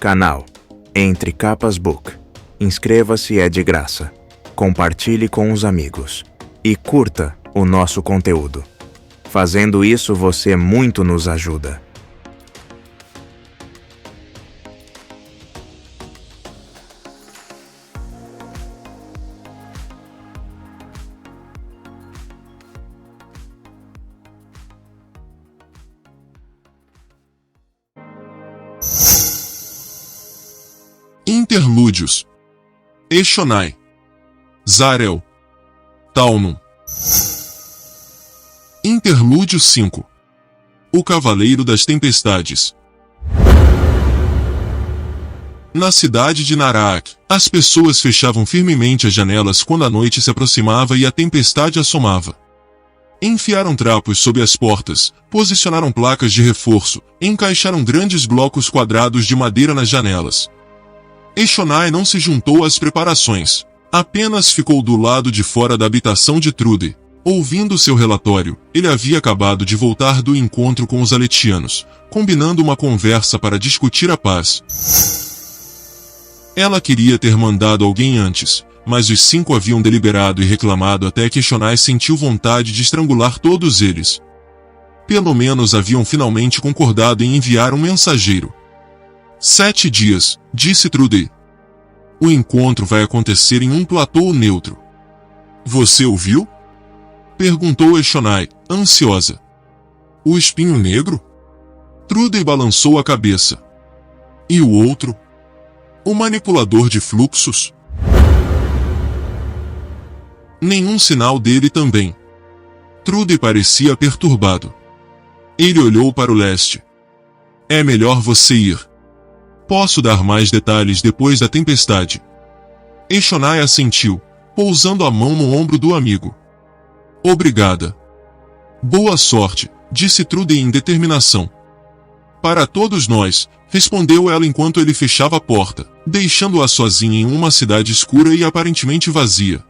Canal Entre Capas Book. Inscreva-se, é de graça. Compartilhe com os amigos. E curta o nosso conteúdo. Fazendo isso, você muito nos ajuda. Interlúdios. Eshonai. Zarel. Talnum. Interlúdio 5. O Cavaleiro das Tempestades. Na cidade de Naraak, as pessoas fechavam firmemente as janelas quando a noite se aproximava e a tempestade assomava. Enfiaram trapos sob as portas, posicionaram placas de reforço, encaixaram grandes blocos quadrados de madeira nas janelas. Eshonai não se juntou às preparações, apenas ficou do lado de fora da habitação de Trude. Ouvindo seu relatório, ele havia acabado de voltar do encontro com os aletianos, combinando uma conversa para discutir a paz. Ela queria ter mandado alguém antes, mas os 5 haviam deliberado e reclamado até que Eshonai sentiu vontade de estrangular todos eles. Pelo menos haviam finalmente concordado em enviar um mensageiro. 7 dias, disse Trude. O encontro vai acontecer em um platô neutro. Você ouviu? Perguntou Eshonai, ansiosa. O espinho negro? Trude balançou a cabeça. E o outro? O manipulador de fluxos? Nenhum sinal dele também. Trude parecia perturbado. Ele olhou para o leste. É melhor você ir. Posso dar mais detalhes depois da tempestade. Eshonai assentiu, pousando a mão no ombro do amigo. Obrigada. Boa sorte, disse Trude em determinação. Para todos nós, respondeu ela enquanto ele fechava a porta, deixando-a sozinha em uma cidade escura e aparentemente vazia.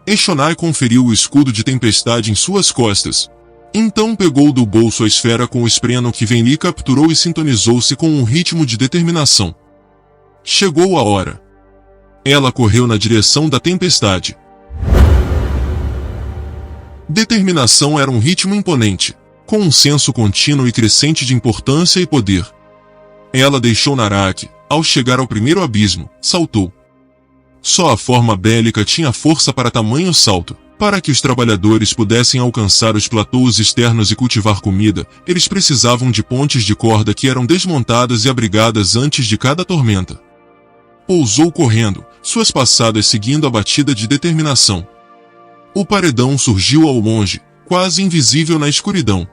Eshonai conferiu o escudo de tempestade em suas costas. Então pegou do bolso a esfera com o espreno que Venli capturou e sintonizou-se com um ritmo de determinação. Chegou a hora. Ela correu na direção da tempestade. Determinação era um ritmo imponente, com um senso contínuo e crescente de importância e poder. Ela deixou Naraak, ao chegar ao primeiro abismo, saltou. Só a forma bélica tinha força para tamanho salto. Para que os trabalhadores pudessem alcançar os platôs externos e cultivar comida, eles precisavam de pontes de corda que eram desmontadas e abrigadas antes de cada tormenta. Pousou correndo, suas passadas seguindo a batida de determinação. O paredão surgiu ao longe, quase invisível na escuridão.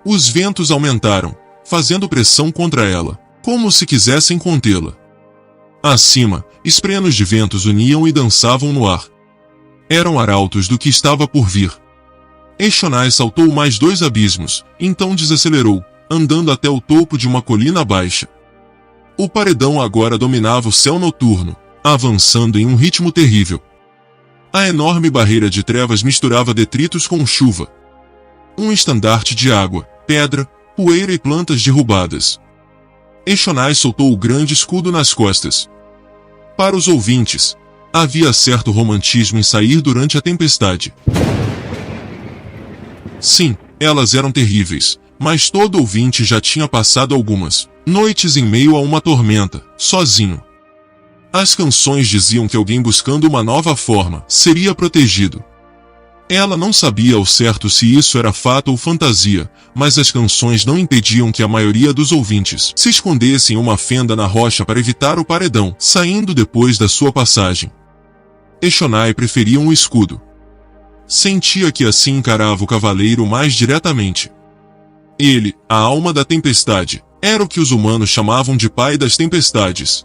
Os ventos aumentaram, fazendo pressão contra ela, como se quisessem contê-la. Acima, esprenos de ventos uniam e dançavam no ar. Eram arautos do que estava por vir. Eshonai saltou mais 2 abismos, então desacelerou, andando até o topo de uma colina baixa. O paredão agora dominava o céu noturno, avançando em um ritmo terrível. A enorme barreira de trevas misturava detritos com chuva. Um estandarte de água, pedra, poeira e plantas derrubadas. Eshonai soltou o grande escudo nas costas. Para os ouvintes, havia certo romantismo em sair durante a tempestade. Sim, elas eram terríveis, mas todo ouvinte já tinha passado algumas noites em meio a uma tormenta, sozinho. As canções diziam que alguém buscando uma nova forma seria protegido. Ela não sabia ao certo se isso era fato ou fantasia, mas as canções não impediam que a maioria dos ouvintes se escondesse em uma fenda na rocha para evitar o paredão, saindo depois da sua passagem. Eshonai preferia um escudo. Sentia que assim encarava o cavaleiro mais diretamente. Ele, a alma da tempestade, era o que os humanos chamavam de pai das tempestades.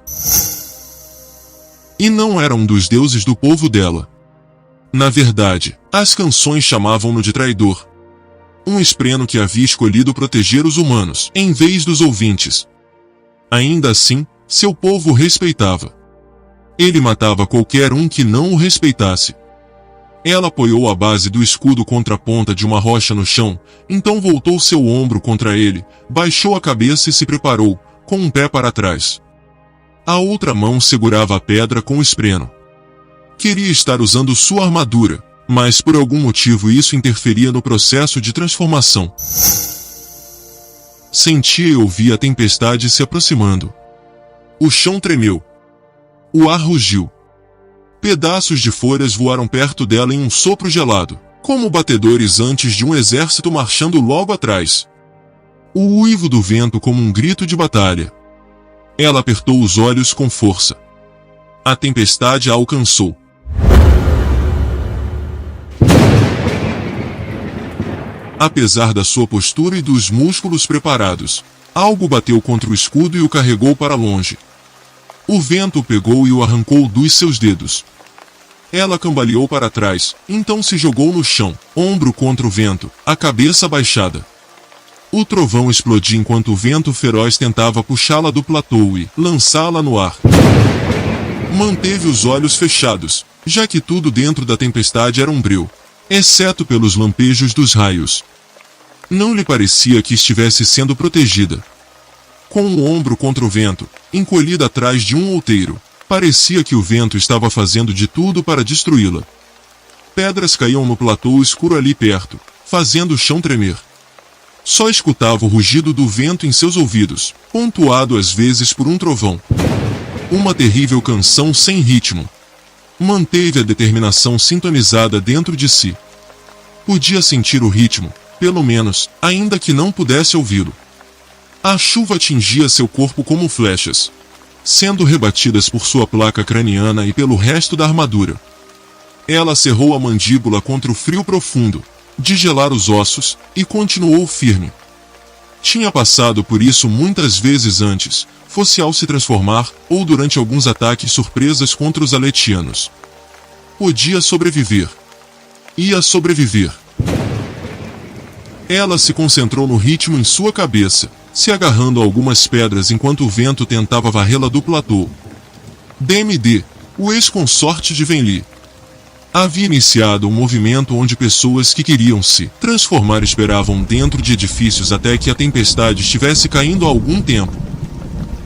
E não era um dos deuses do povo dela. Na verdade, as canções chamavam-no de traidor. Um espreno que havia escolhido proteger os humanos, em vez dos ouvintes. Ainda assim, seu povo o respeitava. Ele matava qualquer um que não o respeitasse. Ela apoiou a base do escudo contra a ponta de uma rocha no chão, então voltou seu ombro contra ele, baixou a cabeça e se preparou, com um pé para trás. A outra mão segurava a pedra com o espreno. Queria estar usando sua armadura, mas por algum motivo isso interferia no processo de transformação. Sentia e ouvia a tempestade se aproximando. O chão tremeu. O ar rugiu. Pedaços de folhas voaram perto dela em um sopro gelado, como batedores antes de um exército marchando logo atrás. O uivo do vento como um grito de batalha. Ela apertou os olhos com força. A tempestade a alcançou. Apesar da sua postura e dos músculos preparados, algo bateu contra o escudo e o carregou para longe. O vento o pegou e o arrancou dos seus dedos. Ela cambaleou para trás, então se jogou no chão, ombro contra o vento, a cabeça baixada. O trovão explodia enquanto o vento feroz tentava puxá-la do platô e lançá-la no ar. Manteve os olhos fechados, já que tudo dentro da tempestade era um breu, exceto pelos lampejos dos raios. Não lhe parecia que estivesse sendo protegida. Com o ombro contra o vento, encolhida atrás de um outeiro, parecia que o vento estava fazendo de tudo para destruí-la. Pedras caíam no platô escuro ali perto, fazendo o chão tremer. Só escutava o rugido do vento em seus ouvidos, pontuado às vezes por um trovão. Uma terrível canção sem ritmo. Manteve a determinação sintonizada dentro de si. Podia sentir o ritmo, pelo menos, ainda que não pudesse ouvi-lo. A chuva atingia seu corpo como flechas, sendo rebatidas por sua placa craniana e pelo resto da armadura. Ela cerrou a mandíbula contra o frio profundo, de gelar os ossos, e continuou firme. Tinha passado por isso muitas vezes antes, fosse ao se transformar, ou durante alguns ataques surpresas contra os aletianos. Podia sobreviver. Ia sobreviver. Ela se concentrou no ritmo em sua cabeça, se agarrando a algumas pedras enquanto o vento tentava varrê-la do platô. DMD, o ex-consorte de Venli, havia iniciado um movimento onde pessoas que queriam se transformar esperavam dentro de edifícios até que a tempestade estivesse caindo há algum tempo.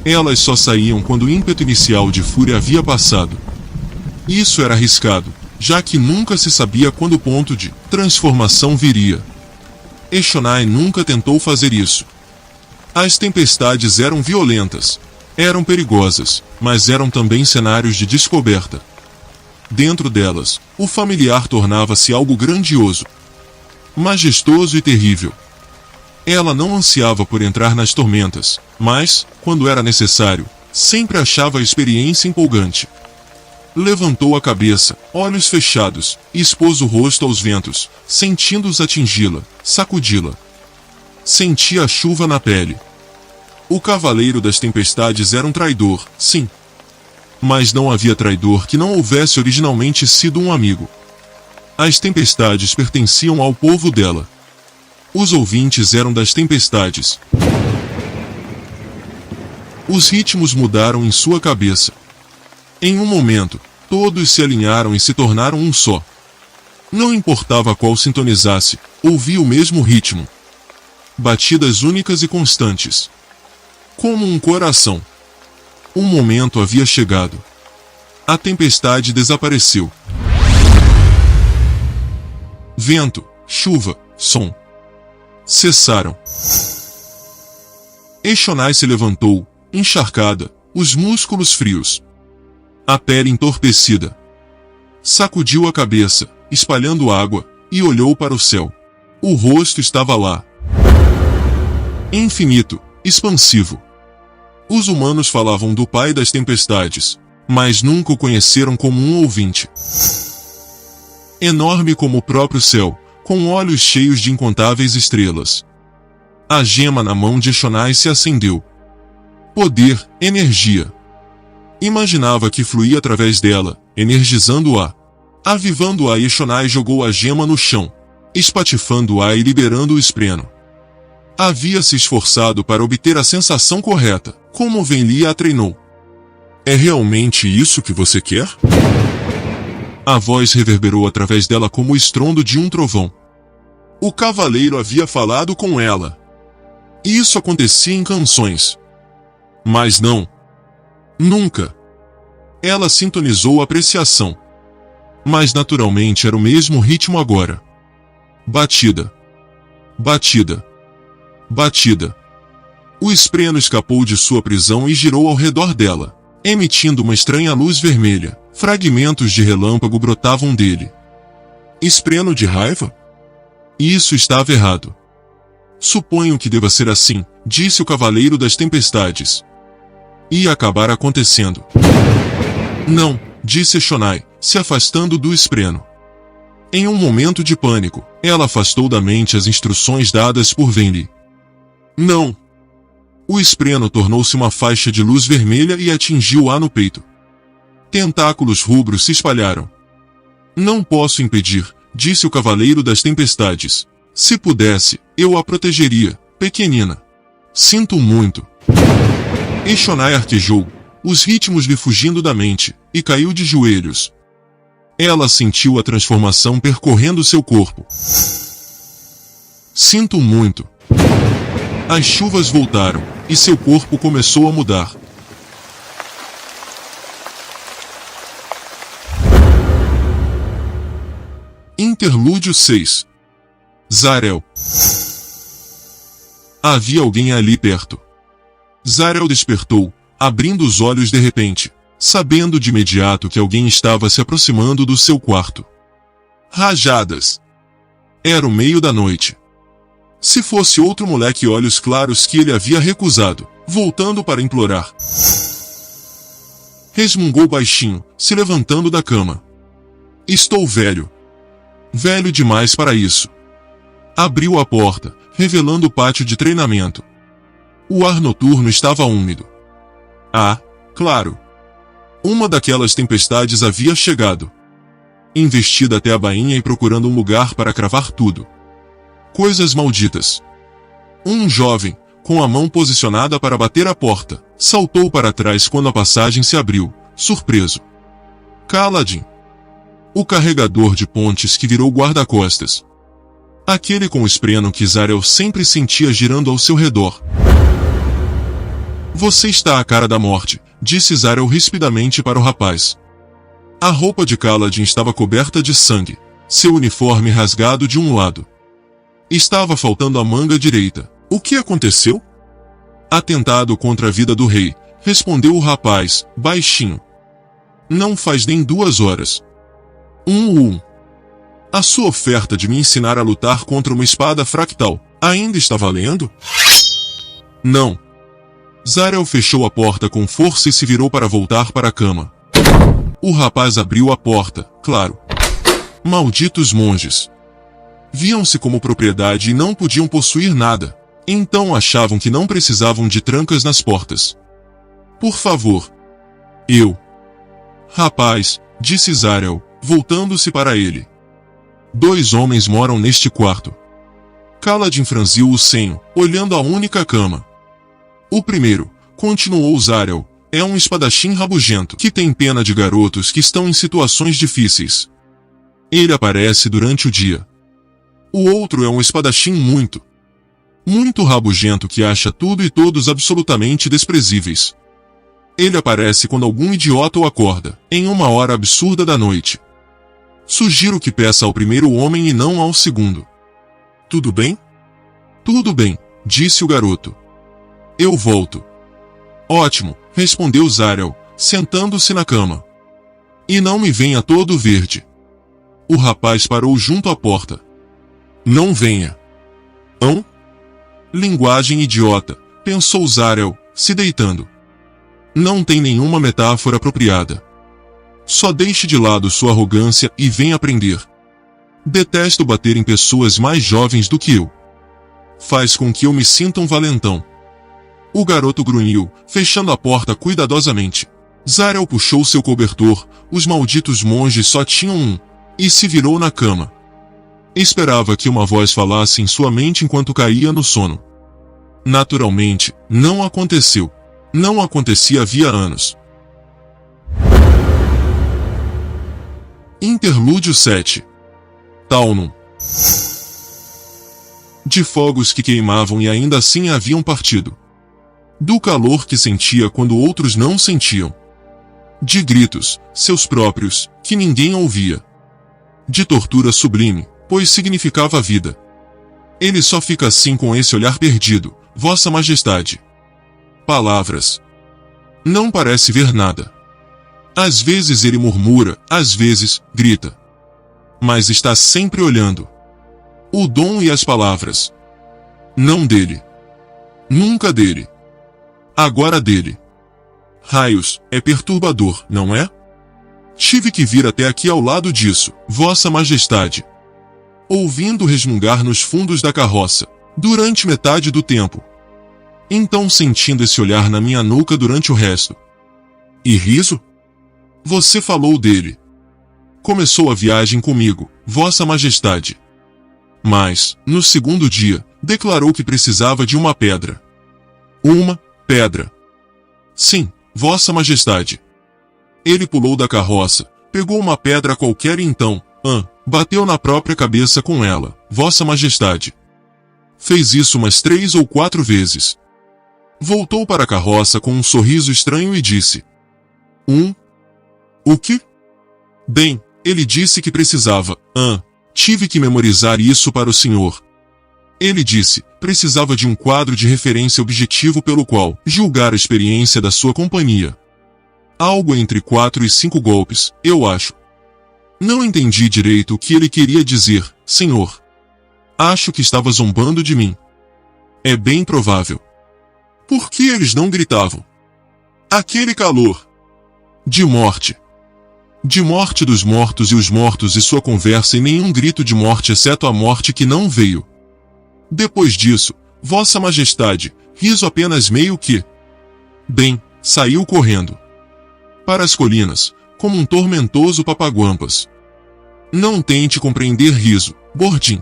Elas só saíam quando o ímpeto inicial de fúria havia passado. Isso era arriscado, já que nunca se sabia quando o ponto de transformação viria. Eshonai nunca tentou fazer isso. As tempestades eram violentas, eram perigosas, mas eram também cenários de descoberta. Dentro delas, o familiar tornava-se algo grandioso, majestoso e terrível. Ela não ansiava por entrar nas tormentas, mas, quando era necessário, sempre achava a experiência empolgante. Levantou a cabeça, olhos fechados, e expôs o rosto aos ventos, sentindo-os atingi-la, sacudi-la. Sentia a chuva na pele. O cavaleiro das tempestades era um traidor, sim. Mas não havia traidor que não houvesse originalmente sido um amigo. As tempestades pertenciam ao povo dela. Os ouvintes eram das tempestades. Os ritmos mudaram em sua cabeça. Em um momento, todos se alinharam e se tornaram um só. Não importava qual sintonizasse, ouvia o mesmo ritmo. Batidas únicas e constantes. Como um coração. Um momento havia chegado. A tempestade desapareceu. Vento, chuva, som. Cessaram. Eshonai se levantou, encharcada, os músculos frios. A pele entorpecida. Sacudiu a cabeça, espalhando água, e olhou para o céu. O rosto estava lá. Infinito, expansivo. Os humanos falavam do pai das tempestades, mas nunca o conheceram como um ouvinte. Enorme como o próprio céu, com olhos cheios de incontáveis estrelas. A gema na mão de Eshonai se acendeu. Poder, energia. Imaginava que fluía através dela, energizando-a. Avivando-a, Eshonai jogou a gema no chão, espatifando-a e liberando o espreno. Havia se esforçado para obter a sensação correta, como Venli a treinou. É realmente isso que você quer? A voz reverberou através dela como o estrondo de um trovão. O cavaleiro havia falado com ela. Isso acontecia em canções. Mas não. Nunca. Ela sintonizou a apreciação. Mas naturalmente era o mesmo ritmo agora. Batida. Batida. Batida. O espreno escapou de sua prisão e girou ao redor dela, emitindo uma estranha luz vermelha. Fragmentos de relâmpago brotavam dele. Espreno de raiva? Isso estava errado. Suponho que deva ser assim, disse o Cavaleiro das Tempestades. Ia acabar acontecendo. Não, disse Shonai, se afastando do espreno. Em um momento de pânico, ela afastou da mente as instruções dadas por Venli. Não. O espreno tornou-se uma faixa de luz vermelha e atingiu-a no peito. Tentáculos rubros se espalharam. Não posso impedir, disse o Cavaleiro das Tempestades. Se pudesse, eu a protegeria, pequenina. Sinto muito. E Shonai arquejou, os ritmos lhe fugindo da mente, e caiu de joelhos. Ela sentiu a transformação percorrendo seu corpo. Sinto muito. As chuvas voltaram, e seu corpo começou a mudar. Interlúdio 6. Zariel. Havia alguém ali perto. Zariel despertou, abrindo os olhos de repente, sabendo de imediato que alguém estava se aproximando do seu quarto. Rajadas. Era o meio da noite. Se fosse outro moleque olhos claros que ele havia recusado, voltando para implorar. Resmungou baixinho, se levantando da cama. Estou velho. Velho demais para isso. Abriu a porta, revelando o pátio de treinamento. O ar noturno estava úmido. Ah, claro. Uma daquelas tempestades havia chegado. Investida até a bainha e procurando um lugar para cravar tudo. Coisas malditas. Um jovem, com a mão posicionada para bater a porta, saltou para trás quando a passagem se abriu, surpreso. Kaladin. O carregador de pontes que virou guarda-costas. Aquele com o espreno que Zariel sempre sentia girando ao seu redor. Você está à cara da morte, disse Zariel rispidamente para o rapaz. A roupa de Kaladin estava coberta de sangue, seu uniforme rasgado de um lado. Estava faltando a manga direita. O que aconteceu? Atentado contra a vida do rei, respondeu o rapaz, baixinho. Não faz nem 2 horas. A sua oferta de me ensinar a lutar contra uma espada fractal, ainda está valendo? Não. Zariel fechou a porta com força e se virou para voltar para a cama. O rapaz abriu a porta, claro. Malditos monges. Viam-se como propriedade e não podiam possuir nada. Então achavam que não precisavam de trancas nas portas. Por favor. Eu. Rapaz, disse Zariel, voltando-se para ele. 2 homens moram neste quarto. Kaladin franziu o senho, olhando a única cama. O primeiro, continuou Zariel, é um espadachim rabugento que tem pena de garotos que estão em situações difíceis. Ele aparece durante o dia. O outro é um espadachim muito rabugento que acha tudo e todos absolutamente desprezíveis. Ele aparece quando algum idiota o acorda, em uma hora absurda da noite. Sugiro que peça ao primeiro homem e não ao segundo. Tudo bem? Tudo bem, disse o garoto. Eu volto. Ótimo, respondeu Zariel, sentando-se na cama. E não me venha todo verde. O rapaz parou junto à porta. Não venha. Hã? Linguagem idiota, pensou Zariel, se deitando. Não tem nenhuma metáfora apropriada. Só deixe de lado sua arrogância e venha aprender. Detesto bater em pessoas mais jovens do que eu. Faz com que eu me sinta um valentão. O garoto grunhiu, fechando a porta cuidadosamente. Zariel puxou seu cobertor, os malditos monges só tinham um, e se virou na cama. Esperava que uma voz falasse em sua mente enquanto caía no sono. Naturalmente, não aconteceu. Não acontecia havia anos. Interlúdio 7. Talnum. De fogos que queimavam e ainda assim haviam partido. Do calor que sentia quando outros não sentiam. De gritos, seus próprios, que ninguém ouvia. De tortura sublime, pois significava a vida. Ele só fica assim com esse olhar perdido, Vossa Majestade. Palavras. Não parece ver nada. Às vezes ele murmura, às vezes, grita. Mas está sempre olhando. O dom e as palavras. Não dele. Nunca dele. Agora dele. Raios, é perturbador, não é? Tive que vir até aqui ao lado disso, Vossa Majestade. Ouvindo resmungar nos fundos da carroça, durante metade do tempo. Então sentindo esse olhar na minha nuca durante o resto. E riso? Você falou dele. Começou a viagem comigo, Vossa Majestade. Mas, no segundo dia, declarou que precisava de uma pedra. Uma pedra. Sim, Vossa Majestade. Ele pulou da carroça, pegou uma pedra qualquer e então, bateu na própria cabeça com ela, Vossa Majestade. Fez isso umas 3 ou 4 vezes. Voltou para a carroça com um sorriso estranho e disse: O quê? Bem, ele disse que precisava, tive que memorizar isso para o senhor. Ele disse, precisava de um quadro de referência objetivo pelo qual julgar a experiência da sua companhia. Algo entre 4 e 5 golpes, eu acho. Não entendi direito o que ele queria dizer, senhor. Acho que estava zombando de mim. É bem provável. Por que eles não gritavam? Aquele calor. De morte. De morte dos mortos e os mortos e sua conversa e nenhum grito de morte exceto a morte que não veio. Depois disso, Vossa Majestade, riso apenas meio que. Bem, saiu correndo. Para as colinas, como um tormentoso papaguampas. Não tente compreender riso, Bordim.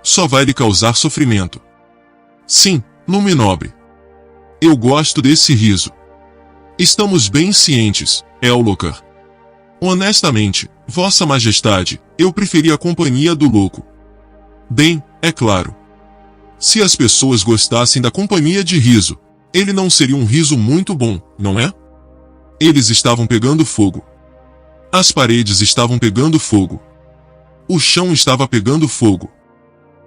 Só vai lhe causar sofrimento. Sim, lume nobre. Eu gosto desse riso. Estamos bem cientes, Ellocar. Honestamente, Vossa Majestade, eu preferi a companhia do louco. Bem, é claro. Se as pessoas gostassem da companhia de riso, ele não seria um riso muito bom, não é? Eles estavam pegando fogo. As paredes estavam pegando fogo. O chão estava pegando fogo.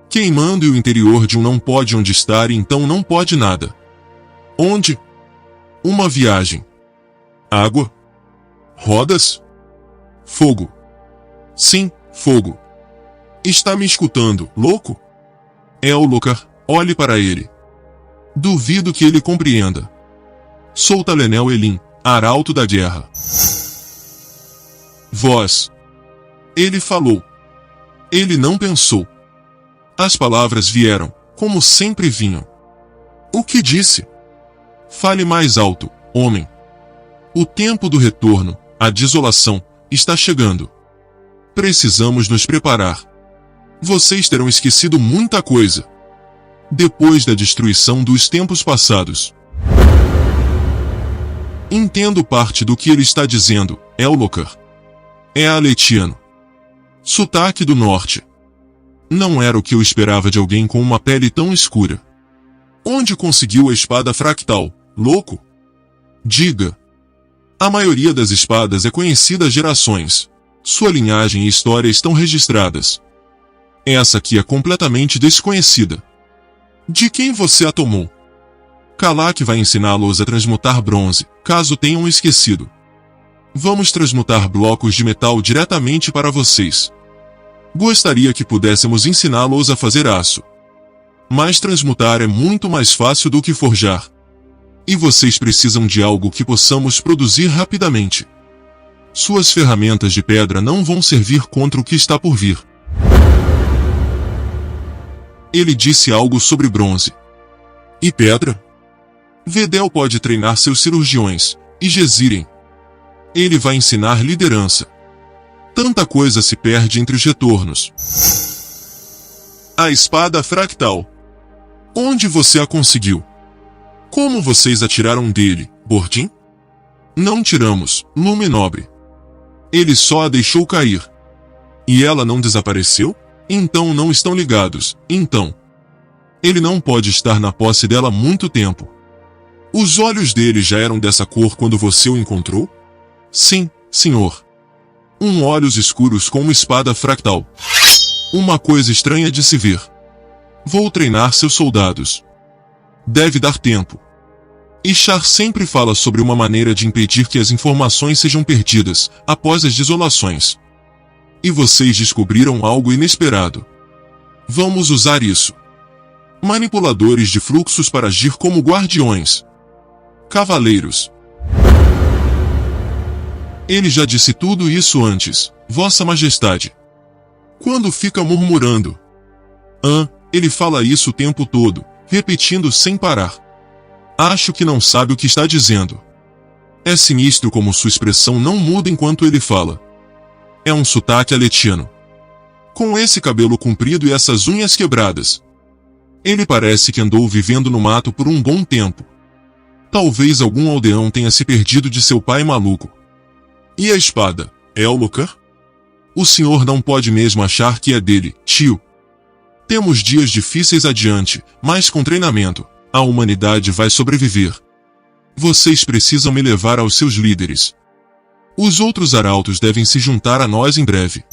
Queimando e o interior de um não pode onde estar e então não pode nada. Onde? Uma viagem. Água? Rodas? Fogo. Sim, fogo. Está me escutando, louco? Ellocar, olhe para ele. Duvido que ele compreenda. Sou Talenel Elim, arauto da guerra. Voz. Ele falou. Ele não pensou. As palavras vieram, como sempre vinham. O que disse? Fale mais alto, homem. O tempo do retorno, a desolação, está chegando. Precisamos nos preparar. Vocês terão esquecido muita coisa. Depois da destruição dos tempos passados. Entendo parte do que ele está dizendo, Ellocar. É aletiano. Sotaque do norte. Não era o que eu esperava de alguém com uma pele tão escura. Onde conseguiu a espada fractal, louco? Diga. A maioria das espadas é conhecida há gerações. Sua linhagem e história estão registradas. Essa aqui é completamente desconhecida. De quem você a tomou? Kalak vai ensiná-los a transmutar bronze, caso tenham esquecido. Vamos transmutar blocos de metal diretamente para vocês. Gostaria que pudéssemos ensiná-los a fazer aço. Mas transmutar é muito mais fácil do que forjar. E vocês precisam de algo que possamos produzir rapidamente. Suas ferramentas de pedra não vão servir contra o que está por vir. Ele disse algo sobre bronze. E pedra? Vedel pode treinar seus cirurgiões, e Gezirem. Ele vai ensinar liderança. Tanta coisa se perde entre os retornos. A espada fractal. Onde você a conseguiu? Como vocês a tiraram dele, Bordim? Não tiramos, lume nobre. Ele só a deixou cair. E ela não desapareceu? Então não estão ligados, então. Ele não pode estar na posse dela muito tempo. Os olhos dele já eram dessa cor quando você o encontrou? Sim, senhor. Olhos escuros com uma espada fractal. Uma coisa estranha de se ver. Vou treinar seus soldados. Deve dar tempo. Ishar sempre fala sobre uma maneira de impedir que as informações sejam perdidas, após as desolações. E vocês descobriram algo inesperado. Vamos usar isso. Manipuladores de fluxos para agir como guardiões. Cavaleiros. Ele já disse tudo isso antes, Vossa Majestade. Quando fica murmurando? Ele fala isso o tempo todo, repetindo sem parar. Acho que não sabe o que está dizendo. É sinistro como sua expressão não muda enquanto ele fala. É um sotaque aletiano. Com esse cabelo comprido e essas unhas quebradas. Ele parece que andou vivendo no mato por um bom tempo. Talvez algum aldeão tenha se perdido de seu pai maluco. E a espada, Elmokar? O senhor não pode mesmo achar que é dele, tio. Temos dias difíceis adiante, mas com treinamento, a humanidade vai sobreviver. Vocês precisam me levar aos seus líderes. Os outros arautos devem se juntar a nós em breve.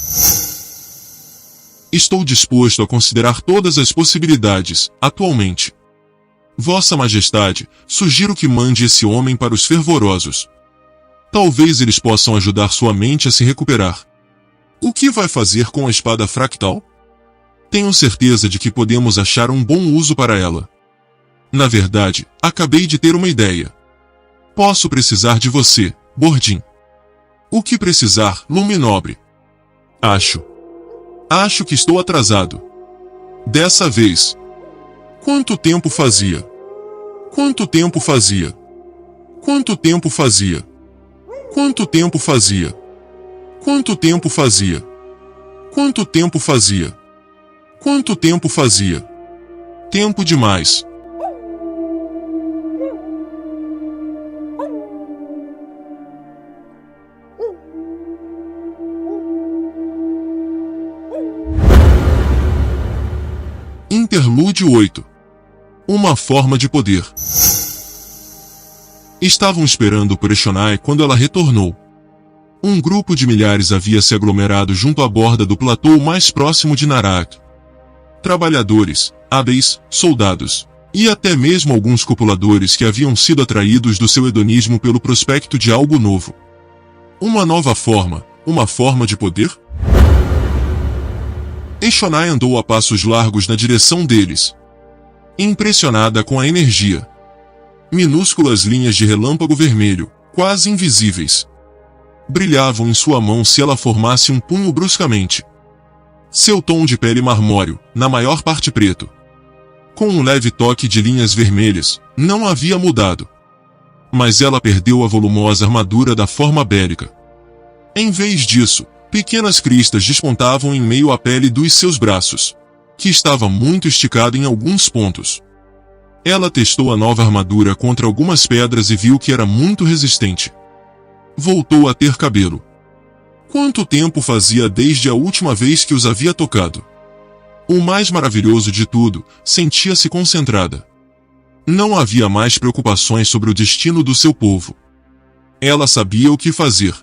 Estou disposto a considerar todas as possibilidades, atualmente. Vossa Majestade, sugiro que mande esse homem para os fervorosos. Talvez eles possam ajudar sua mente a se recuperar. O que vai fazer com a espada fractal? Tenho certeza de que podemos achar um bom uso para ela. Na verdade, acabei de ter uma ideia. Posso precisar de você, Bordin. O que precisar, Luminobre? Acho que estou atrasado. Dessa vez. Quanto tempo fazia? Quanto tempo fazia? Quanto tempo fazia? Quanto tempo fazia? Quanto tempo fazia? Quanto tempo fazia? Quanto tempo fazia? Tempo demais. Interlúdio 8. Uma forma de poder. Estavam esperando por Eshonai quando ela retornou. Um grupo de milhares havia se aglomerado junto à borda do platô mais próximo de Narak. Trabalhadores, hábeis, soldados, e até mesmo alguns copuladores que haviam sido atraídos do seu hedonismo pelo prospecto de algo novo. Uma nova forma, uma forma de poder? Eshonai andou a passos largos na direção deles. Impressionada com a energia. Minúsculas linhas de relâmpago vermelho, quase invisíveis, brilhavam em sua mão se ela formasse um punho bruscamente. Seu tom de pele marmóreo, na maior parte preto, com um leve toque de linhas vermelhas, não havia mudado. Mas ela perdeu a volumosa armadura da forma bélica. Em vez disso, pequenas cristas despontavam em meio à pele dos seus braços, que estava muito esticado em alguns pontos. Ela testou a nova armadura contra algumas pedras e viu que era muito resistente. Voltou a ter cabelo. Quanto tempo fazia desde a última vez que os havia tocado? O mais maravilhoso de tudo, sentia-se concentrada. Não havia mais preocupações sobre o destino do seu povo. Ela sabia o que fazer.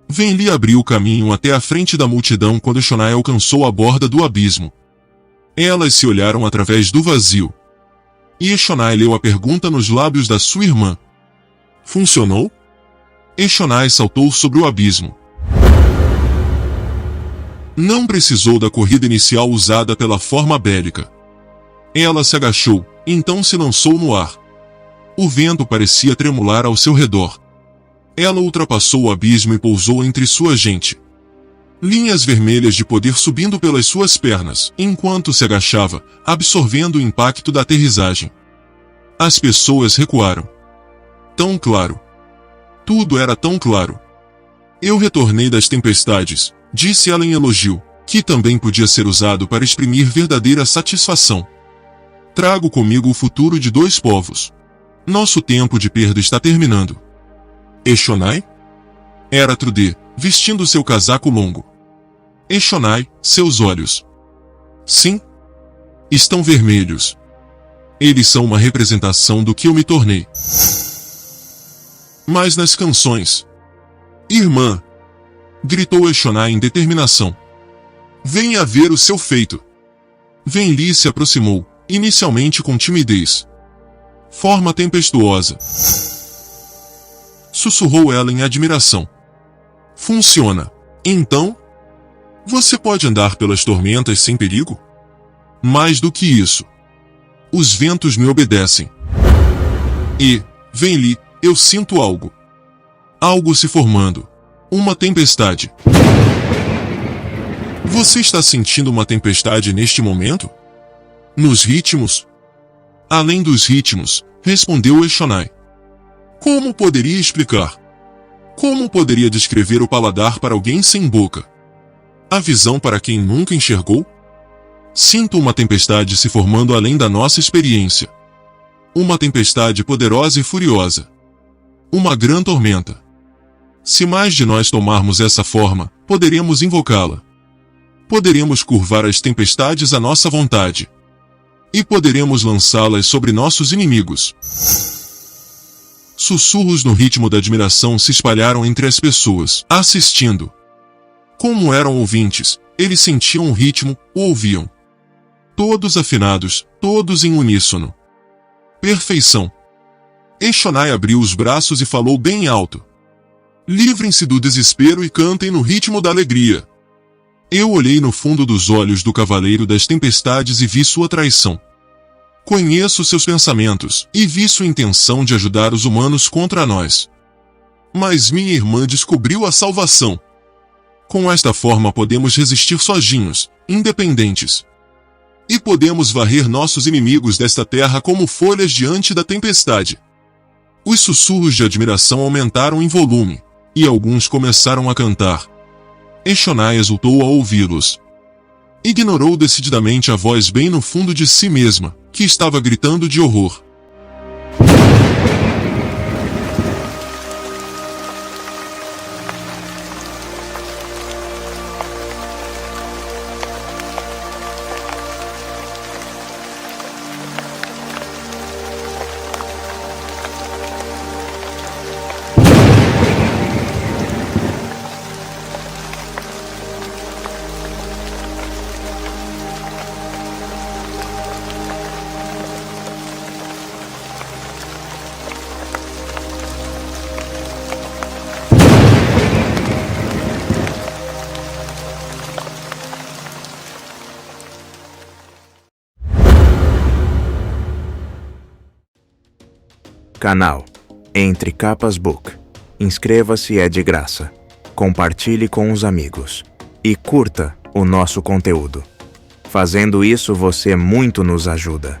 Venli abriu o caminho até a frente da multidão quando Eshonai alcançou a borda do abismo. Elas se olharam através do vazio. E Eshonai leu a pergunta nos lábios da sua irmã. Funcionou? Eshonai saltou sobre o abismo. Não precisou da corrida inicial usada pela forma bélica. Ela se agachou, então se lançou no ar. O vento parecia tremular ao seu redor. Ela ultrapassou o abismo e pousou entre sua gente. Linhas vermelhas de poder subindo pelas suas pernas, enquanto se agachava, absorvendo o impacto da aterrissagem. As pessoas recuaram. Tão claro. Tudo era tão claro. Eu retornei das tempestades, disse ela em elogio, que também podia ser usado para exprimir verdadeira satisfação. Trago comigo o futuro de dois povos. Nosso tempo de perda está terminando. Eshonai? Era Trude, vestindo seu casaco longo. Eshonai, seus olhos. Sim? Estão vermelhos. Eles são uma representação do que eu me tornei. Mas nas canções... Irmã! Gritou Eshonai em determinação. Venha ver o seu feito. Ven-Li se aproximou, inicialmente com timidez. Forma tempestuosa. Sussurrou ela em admiração. Funciona. Então? Você pode andar pelas tormentas sem perigo? Mais do que isso. Os ventos me obedecem. E, Ven-Li, eu sinto algo. Algo se formando. Uma tempestade. Você está sentindo uma tempestade neste momento? Nos ritmos? Além dos ritmos, respondeu Eshonai. Como poderia explicar? Como poderia descrever o paladar para alguém sem boca? A visão para quem nunca enxergou? Sinto uma tempestade se formando além da nossa experiência. Uma tempestade poderosa e furiosa. Uma grande tormenta. Se mais de nós tomarmos essa forma, poderemos invocá-la. Poderemos curvar as tempestades à nossa vontade. E poderemos lançá-las sobre nossos inimigos. Sussurros no ritmo da admiração se espalharam entre as pessoas, assistindo. Como eram ouvintes, eles sentiam o ritmo, o ouviam. Todos afinados, todos em uníssono. Perfeição. Eshonai abriu os braços e falou bem alto. Livrem-se do desespero e cantem no ritmo da alegria. Eu olhei no fundo dos olhos do Cavaleiro das Tempestades e vi sua traição. Conheço seus pensamentos, e vi sua intenção de ajudar os humanos contra nós. Mas minha irmã descobriu a salvação. Com esta forma podemos resistir sozinhos, independentes. E podemos varrer nossos inimigos desta terra como folhas diante da tempestade. Os sussurros de admiração aumentaram em volume, e alguns começaram a cantar. Eshonai exultou ao ouvi-los. Ignorou decididamente a voz bem no fundo de si mesma, que estava gritando de horror. Canal Entre Capas Book. Inscreva-se, é de graça. Compartilhe com os amigos. E curta o nosso conteúdo. Fazendo isso, você muito nos ajuda.